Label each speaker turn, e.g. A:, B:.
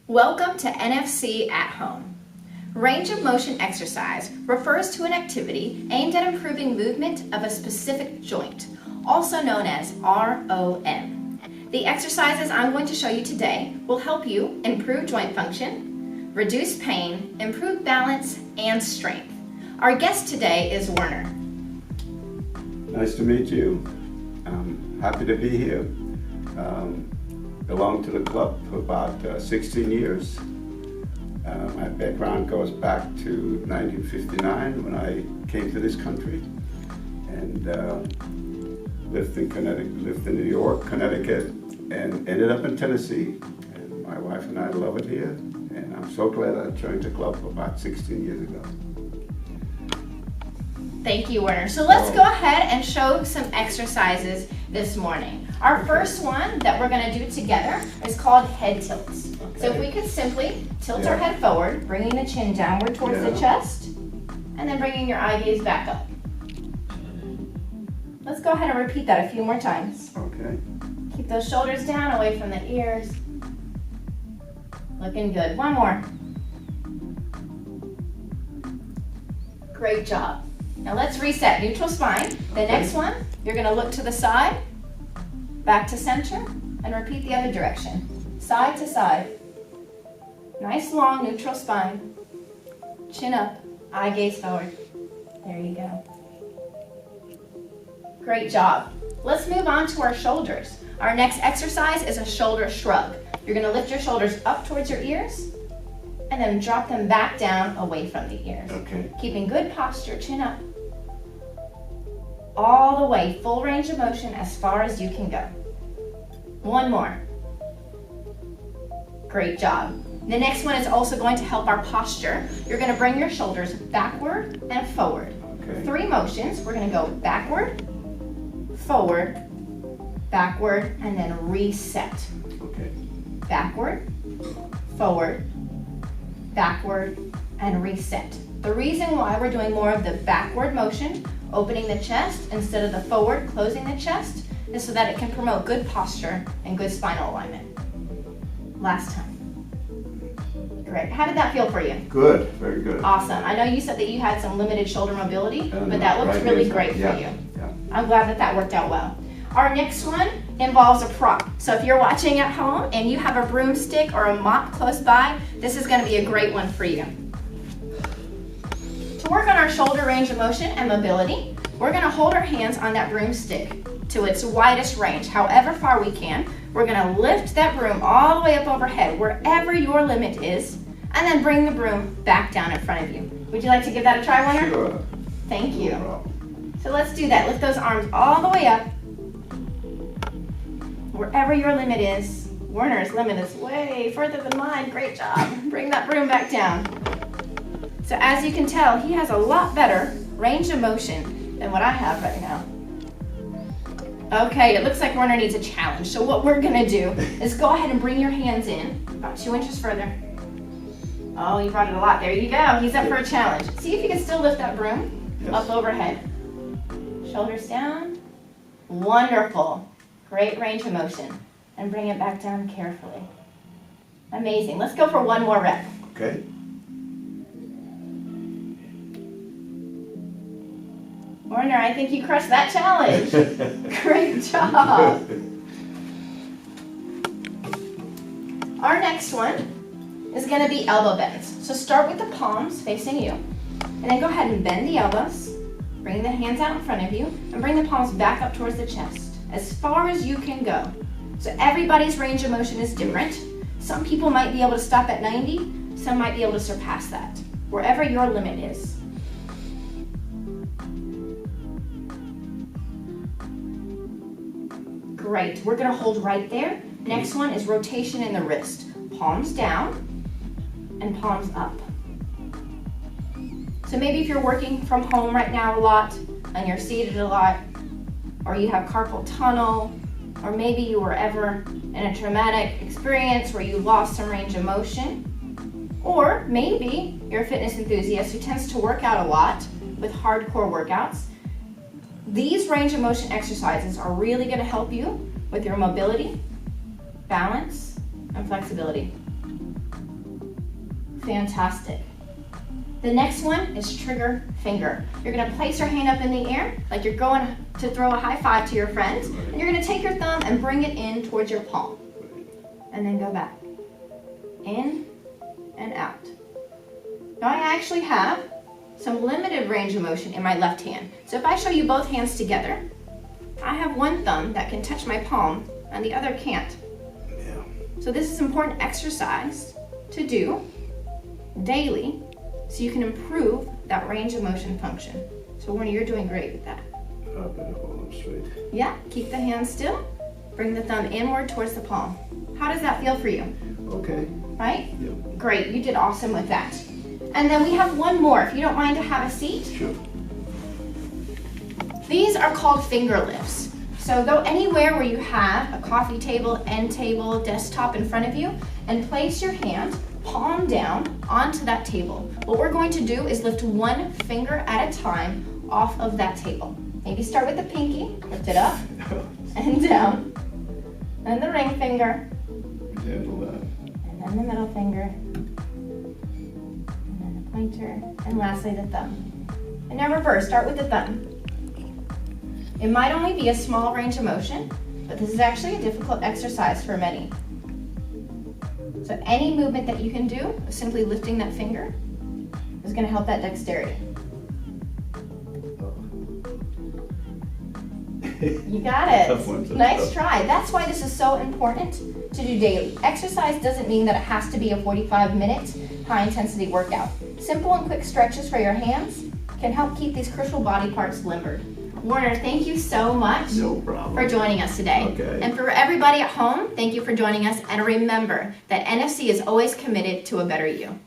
A: Welcome to NFC at Home. Range of motion exercise refers to an activity aimed at improving movement of a specific joint, also known as ROM. The exercises I'm going to show you today will help you improve joint function, reduce pain, improve balance, and strength. Our guest today is Werner.
B: Nice to meet you. I'm happy to be here. Belonged to the club for about 16 years. My background goes back to 1959 when I came to this country and lived in New York, Connecticut, and ended up in Tennessee. And my wife and I love it here, and I'm so glad I joined the club about 16 years ago.
A: Thank you, Werner. So let's go ahead and show some exercises this morning. Our first one that we're going to do together is called head tilts. Okay. So if we could simply tilt our head forward, bringing the chin downward towards the chest, and then bringing your eye gaze back up. Let's go ahead and repeat that a few more times.
B: Okay.
A: Keep those shoulders down, away from the ears. Looking good. One more. Great job. Now let's reset. Neutral spine. The next one, you're going to look to the side, back to center, and repeat the other direction. Side to side. Nice long neutral spine. Chin up, eye gaze forward. There you go. Great job. Let's move on to our shoulders. Our next exercise is a shoulder shrug. You're going to lift your shoulders up towards your ears and then drop them back down away from the ears.
B: Okay.
A: Keeping good posture, chin up. All the way, full range of motion as far as you can go. One more. Great job. The next one is also going to help our posture. You're going to bring your shoulders backward and forward.
B: Okay.
A: 3 motions. We're going to go backward, forward, backward, and then reset.
B: Okay.
A: Backward, forward, backward, and reset. The reason why we're doing more of the backward motion, opening the chest instead of the forward, closing the chest, is so that it can promote good posture and good spinal alignment. Last time. Great. How did that feel for you?
B: Good. Very good.
A: Awesome. I know you said that you had some limited shoulder mobility, but that looks really great for you.
B: Yeah.
A: I'm glad that that worked out well. Our next one involves a prop. So if you're watching at home and you have a broomstick or a mop close by, this is going to be a great one for you. To work on our shoulder range of motion and mobility, we're going to hold our hands on that broomstick to its widest range, however far we can. We're going to lift that broom all the way up overhead, wherever your limit is, and then bring the broom back down in front of you. Would you like to give that a try, Werner?
B: Sure.
A: Thank you.
B: No problem.
A: So let's do that. Lift those arms all the way up. Wherever your limit is. Werner's limit is way further than mine. Great job. Bring that broom back down. So as you can tell, he has a lot better range of motion than what I have right now. Okay, it looks like Werner needs a challenge. So what we're gonna do is go ahead and bring your hands in about 2 inches further. Oh, you brought it a lot. There you go. He's up for a challenge. See if you can still lift that broom up overhead. Shoulders down. Wonderful. Great range of motion. And bring it back down carefully. Amazing. Let's go for one more rep.
B: Okay.
A: Werner, I think you crushed that challenge. Great job. Our next one is going to be elbow bends. So start with the palms facing you, and then go ahead and bend the elbows. Bring the hands out in front of you, and bring the palms back up towards the chest, as far as you can go. So everybody's range of motion is different. Some people might be able to stop at 90, some might be able to surpass that, wherever your limit is. Great, we're gonna hold right there. Next one is rotation in the wrist. Palms down and palms up. So maybe if you're working from home right now a lot and you're seated a lot, or you have carpal tunnel, or maybe you were ever in a traumatic experience where you lost some range of motion, or maybe you're a fitness enthusiast who tends to work out a lot with hardcore workouts, these range of motion exercises are really going to help you with your mobility, balance, and flexibility. Fantastic. The next one is trigger finger. You're gonna place your hand up in the air like you're going to throw a high five to your friends. And you're gonna take your thumb and bring it in towards your palm. And then go back. In and out. Now I actually have some limited range of motion in my left hand. So if I show you both hands together, I have one thumb that can touch my palm and the other can't.
B: Yeah.
A: So this is important exercise to do daily so you can improve that range of motion function. So Warner, you're doing great with that.
B: I better hold them straight.
A: Yeah, keep the hand still. Bring the thumb inward towards the palm. How does that feel for you?
B: Okay.
A: Right?
B: Yep.
A: Great, you did awesome with that. And then we have one more, if you don't mind to have a seat.
B: Sure.
A: These are called finger lifts. So go anywhere where you have a coffee table, end table, desktop in front of you, and place your hand palm down onto that table. What we're going to do is lift one finger at a time off of that table. Maybe start with the pinky, lift it up and down, and the ring finger,
B: Handle that.
A: and then the middle finger, and then the pointer, and lastly the thumb. And now reverse, start with the thumb. It might only be a small range of motion, but this is actually a difficult exercise for many. So any movement that you can do, simply lifting that finger, is going to help that dexterity. You got it.
B: Tough one, tough
A: Nice
B: stuff.
A: try. That's why this is so important to do daily. Exercise doesn't mean that it has to be a 45-minute high-intensity workout. Simple and quick stretches for your hands can help keep these crucial body parts limbered. Warner, thank you so much
B: No problem.
A: for joining us today.
B: Okay.
A: And for everybody at home, thank you for joining us. And remember that NFC is always committed to a better you.